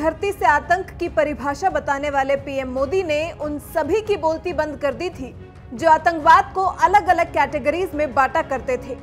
धरती से आतंक की परिभाषा बताने वाले पीएम मोदी ने उन सभी की बोलती बंद कर दी थी जो आतंकवाद को अलग अलग कैटेगरीज में बांटा करते थे।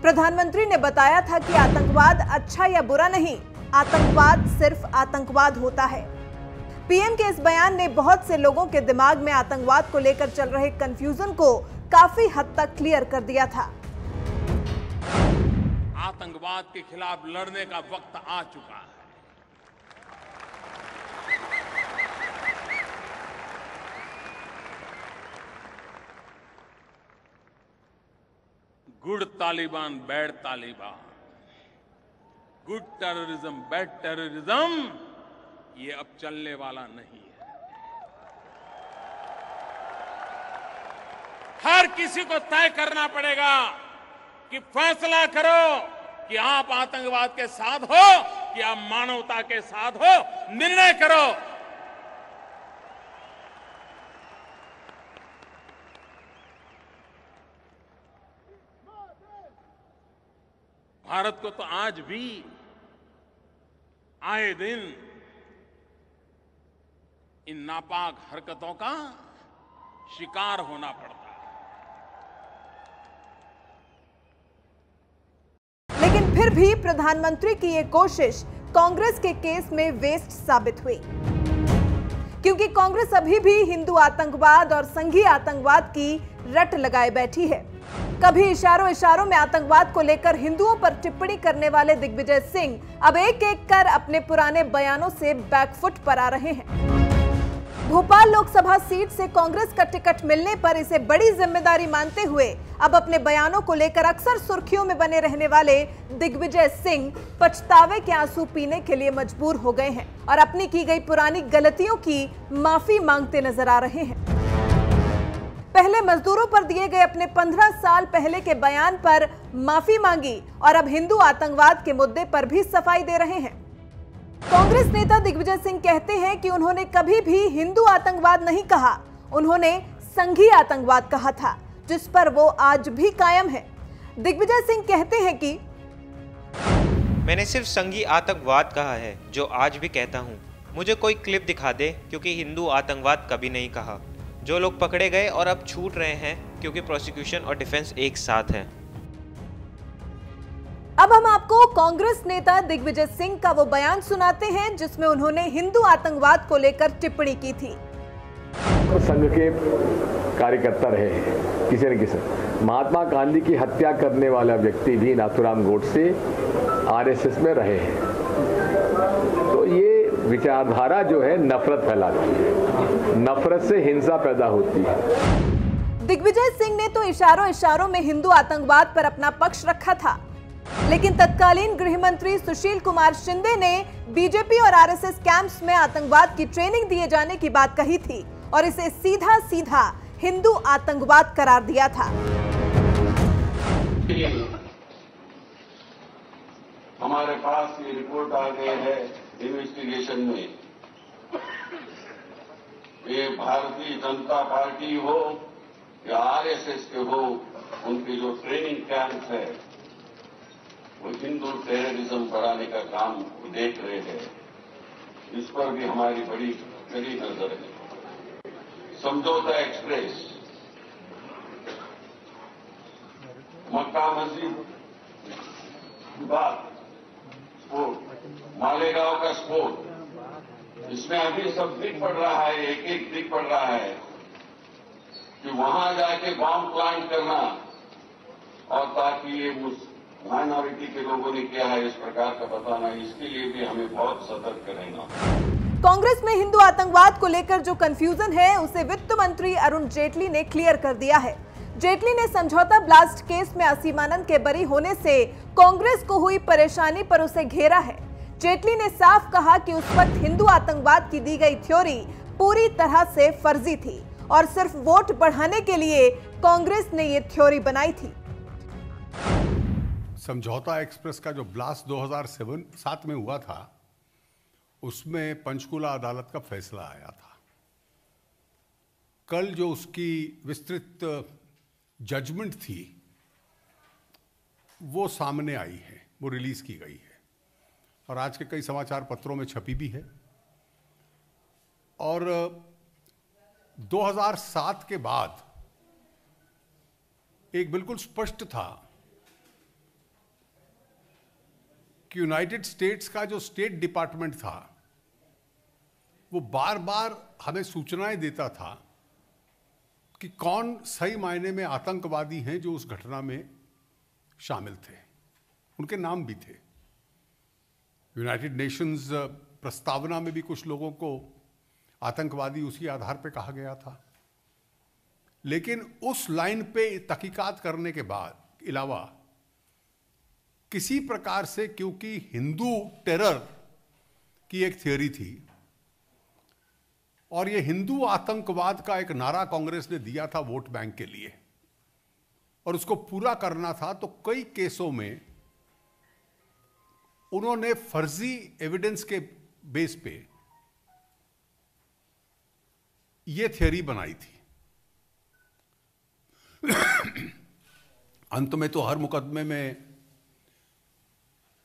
प्रधानमंत्री ने बताया था कि आतंकवाद अच्छा या बुरा नहीं, आतंकवाद सिर्फ आतंकवाद होता है। पीएम के इस बयान ने बहुत से लोगों के दिमाग में आतंकवाद को लेकर चल रहे कंफ्यूजन को काफी हद तक क्लियर कर दिया था। आतंकवाद के खिलाफ लड़ने का वक्त आ चुका है। Good Taliban, bad Taliban, good terrorism, bad terrorism, ये अब चलने वाला नहीं है। हर किसी को तय करना पड़ेगा कि फैसला करो कि आप आतंकवाद के साथ हो कि आप मानवता के साथ हो। निर्णय करो। भारत को तो आज भी आए दिन इन नापाक हरकतों का शिकार होना पड़ता है। लेकिन फिर भी प्रधानमंत्री की ये कोशिश कांग्रेस के केस में वेस्ट साबित हुई, क्योंकि कांग्रेस अभी भी हिंदू आतंकवाद और संघीय आतंकवाद की रट लगाए बैठी है। कभी इशारों इशारों में आतंकवाद को लेकर हिंदुओं पर टिप्पणी करने वाले दिग्विजय सिंह अब एक एक कर अपने पुराने बयानों से बैकफुट पर आ रहे हैं। भोपाल लोकसभा सीट से कांग्रेस का टिकट मिलने पर इसे बड़ी जिम्मेदारी मानते हुए अब अपने बयानों को लेकर अक्सर सुर्खियों में बने रहने वाले दिग्विजय सिंह पछतावे के आंसू पीने के लिए मजबूर हो गए हैं और अपनी की गई पुरानी गलतियों की माफी मांगते नजर आ रहे हैं। पहले मजदूरों पर दिए गए अपने 15 साल पहले के बयान पर माफी मांगी और अब हिंदू आतंकवाद के मुद्दे पर भी सफाई दे रहे हैं। कांग्रेस नेता दिग्विजय सिंह कहते हैं कि उन्होंने कभी भी हिंदू आतंकवाद नहीं कहा, उन्होंने संघीय आतंकवाद कहा था, जिस पर वो आज भी कायम है। दिग्विजय सिंह कहते हैं कि मैंने सिर्फ संघीय आतंकवाद कहा है, जो आज भी कहता हूँ। मुझे कोई क्लिप दिखा दे, क्योंकि हिंदू आतंकवाद कभी नहीं कहा। जो लोग पकड़े गए और अब छूट रहे हैं क्योंकि प्रोसिक्यूशन और डिफेंस एक साथ है। अब हम आपको कांग्रेस नेता दिग्विजय सिंह का वो बयान सुनाते हैं जिसमें उन्होंने हिंदू आतंकवाद को लेकर टिप्पणी की थी। संघ के कार्यकर्ता रहे हैं, किसी न किसी। महात्मा गांधी की हत्या करने वाला व्यक्ति भी नाथूराम गोडसे आरएसएस में रहे हैं। तो ये विचारधारा जो है नफरत फैलाती है, नफरत से हिंसा पैदा होती है। दिग्विजय सिंह ने तो इशारों इशारों में हिंदू आतंकवाद पर अपना पक्ष रखा था, लेकिन तत्कालीन गृह मंत्री सुशील कुमार शिंदे ने बीजेपी और आरएसएस कैंप्स में आतंकवाद की ट्रेनिंग दिए जाने की बात कही थी और इसे सीधा सीधा हिंदू आतंकवाद करार दिया था। हमारे पास ये रिपोर्ट आ गई है इन्वेस्टिगेशन में, ये भारतीय जनता पार्टी हो या आरएसएस के हो, उनके जो ट्रेनिंग कैंप है वो हिंदू टेररिज्म बढ़ाने का काम देख रहे हैं। इस पर भी हमारी बड़ी कड़ी नजर है। समझौता एक्सप्रेस, मक्का मस्जिद बात, मालेगांव का स्फोट, इसमें अभी सब दिख पड़ रहा है, एक एक दिख पड़ रहा है कि वहां जाके बॉम्ब प्लांट करना और ताकि ये माइनॉरिटी के लोगों ने किया है इस प्रकार का बताना, इसके लिए भी हमें बहुत सतर्क रहना। कांग्रेस में हिंदू आतंकवाद को लेकर जो कंफ्यूजन है उसे वित्त मंत्री अरुण जेटली ने क्लियर कर दिया है। जेटली ने समझौता ब्लास्ट केस में असीमानंद के बरी होने से कांग्रेस को हुई परेशानी पर उसे घेरा है। जेटली ने साफ कहा कि उस वक्त हिंदू आतंकवाद की दी गई थ्योरी पूरी तरह से फर्जी थी और सिर्फ वोट बढ़ाने के लिए कांग्रेस ने ये थ्योरी बनाई थी। समझौता एक्सप्रेस का जो ब्लास्ट 2007 में हुआ था, उसमें पंचकुला अदालत का फैसला आया था। कल जो उसकी विस्तृत जजमेंट थी वो सामने आई है, वो रिलीज की गई है और आज के कई समाचार पत्रों में छपी भी है। और 2007 के बाद एक बिल्कुल स्पष्ट था कि यूनाइटेड स्टेट्स का जो स्टेट डिपार्टमेंट था वो बार बार हमें सूचनाएं देता था कि कौन सही मायने में आतंकवादी हैं जो उस घटना में शामिल थे। उनके नाम भी थे। यूनाइटेड नेशंस प्रस्तावना में भी कुछ लोगों को आतंकवादी उसी आधार पे कहा गया था। लेकिन उस लाइन पे तहकीकात करने के बाद अलावा किसी प्रकार से, क्योंकि हिंदू टेरर की एक थियोरी थी और ये हिंदू आतंकवाद का एक नारा कांग्रेस ने दिया था वोट बैंक के लिए और उसको पूरा करना था, तो कई केसों में उन्होंने फर्जी एविडेंस के बेस पे ये थियोरी बनाई थी। अंत में तो हर मुकदमे में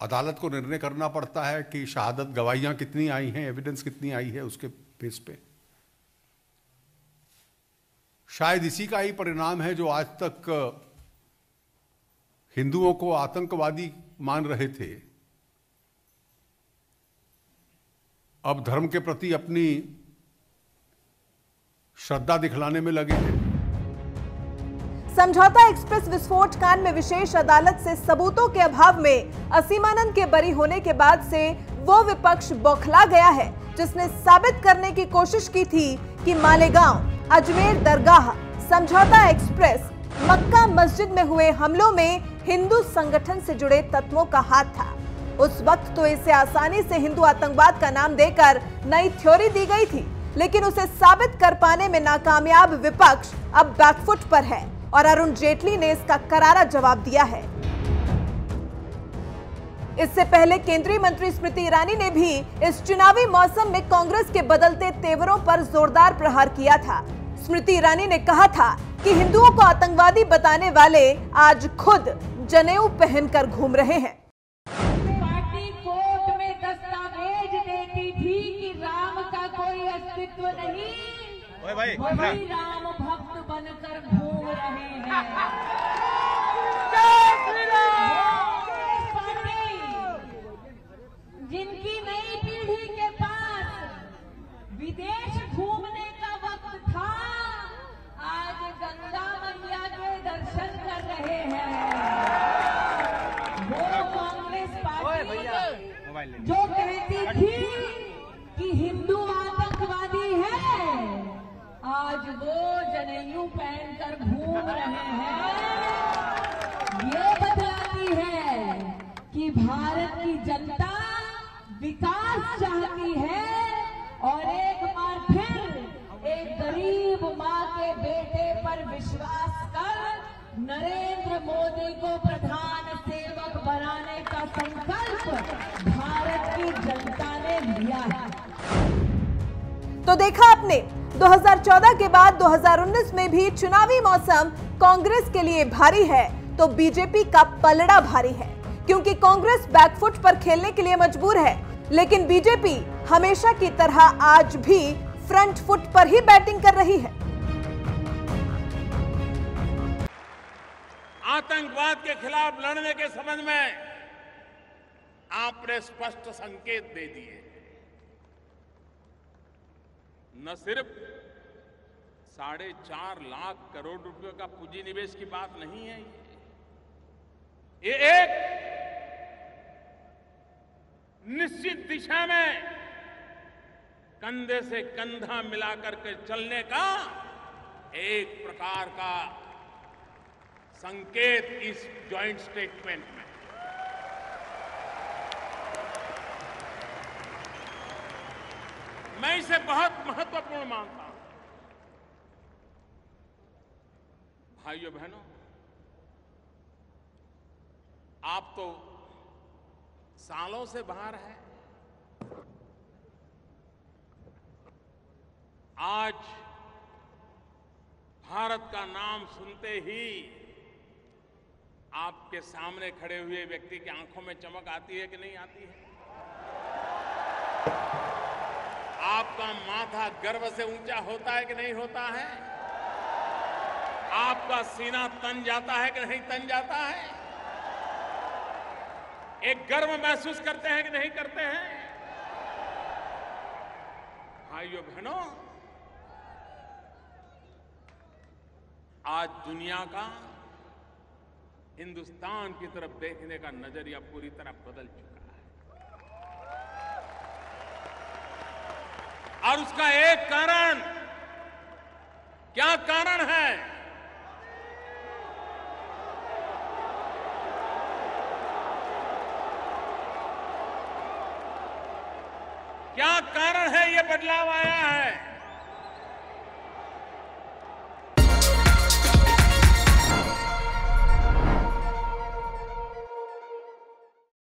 अदालत को निर्णय करना पड़ता है कि शहादत गवाहियां कितनी आई हैं, एविडेंस कितनी आई है, उसके बेस पे। शायद इसी का ही परिणाम है जो आज तक हिंदुओं को आतंकवादी मान रहे थे, अब धर्म के प्रति अपनी श्रद्धा दिखलाने में लगे हैं। समझौता एक्सप्रेस विस्फोट कांड में विशेष अदालत से सबूतों के अभाव में असीमानंद के बरी होने के बाद से वो विपक्ष बौखला गया है जिसने साबित करने की कोशिश की थी कि मालेगांव, अजमेर दरगाह, समझौता एक्सप्रेस, मक्का मस्जिद में हुए हमलों में हिंदू संगठन से जुड़े तत्वों का हाथ था। उस वक्त तो इसे आसानी से हिंदू आतंकवाद का नाम देकर नई थ्योरी दी गई थी, लेकिन उसे साबित कर पाने में नाकामयाब विपक्ष अब बैकफुट पर है और अरुण जेटली ने इसका करारा जवाब दिया है। इससे पहले केंद्रीय मंत्री स्मृति ईरानी ने भी इस चुनावी मौसम में कांग्रेस के बदलते तेवरों पर जोरदार प्रहार किया था। स्मृति ईरानी ने कहा था कि हिंदुओं को आतंकवादी बताने वाले आज खुद जनेऊ पहनकर घूम रहे हैं। पार्टी कोर्ट में दस्तावेज देती थी कि राम का कोई अस्तित्व नहीं, वही राम भक्त बनकर घूम रहे हैं। पार्टी जिनकी नई पीढ़ी के पास विदेश घूमने का वक्त था, आज गंगा मैया के दर्शन कर रहे हैं। वो कांग्रेस पार्टी जो कहती थी कि हिंदू आतंकवादी है, आज वो जनेऊ पहनकर घूम रहे हैं। ये बतलाती है कि भारत की जनता विकास चाहती है और एक बार फिर एक गरीब माँ के बेटे पर विश्वास कर नरेंद्र मोदी को प्रधान सेवक बनाने का संकल्प भारत की जनता ने लिया है। तो देखा आपने, 2014 के बाद 2019 में भी चुनावी मौसम कांग्रेस के लिए भारी है तो बीजेपी का पलड़ा भारी है, क्योंकि कांग्रेस बैकफुट पर खेलने के लिए मजबूर है, लेकिन बीजेपी हमेशा की तरह आज भी फ्रंट फुट पर ही बैटिंग कर रही है। आतंकवाद के खिलाफ लड़ने के संबंध में आपने स्पष्ट संकेत दे दिए। न सिर्फ 4.5 लाख करोड़ रुपए का पूंजी निवेश की बात नहीं है, ये एक निश्चित दिशा में कंधे से कंधा मिलाकर के चलने का एक प्रकार का संकेत इस जॉइंट स्टेटमेंट में। मैं इसे बहुत महत्वपूर्ण मानता हूं। भाइयों बहनों, आप तो सालों से बाहर हैं, आज भारत का नाम सुनते ही आपके सामने खड़े हुए व्यक्ति की आंखों में चमक आती है कि नहीं आती है? आपका माथा गर्व से ऊंचा होता है कि नहीं होता है? आपका सीना तन जाता है कि नहीं तन जाता है? एक गर्व महसूस करते हैं कि नहीं करते हैं? भाइयों बहनों, आज दुनिया का हिंदुस्तान की तरफ देखने का नजरिया पूरी तरह बदल चुका है और उसका एक कारण, क्या कारण है? क्या कारण है ये बदलाव आया है?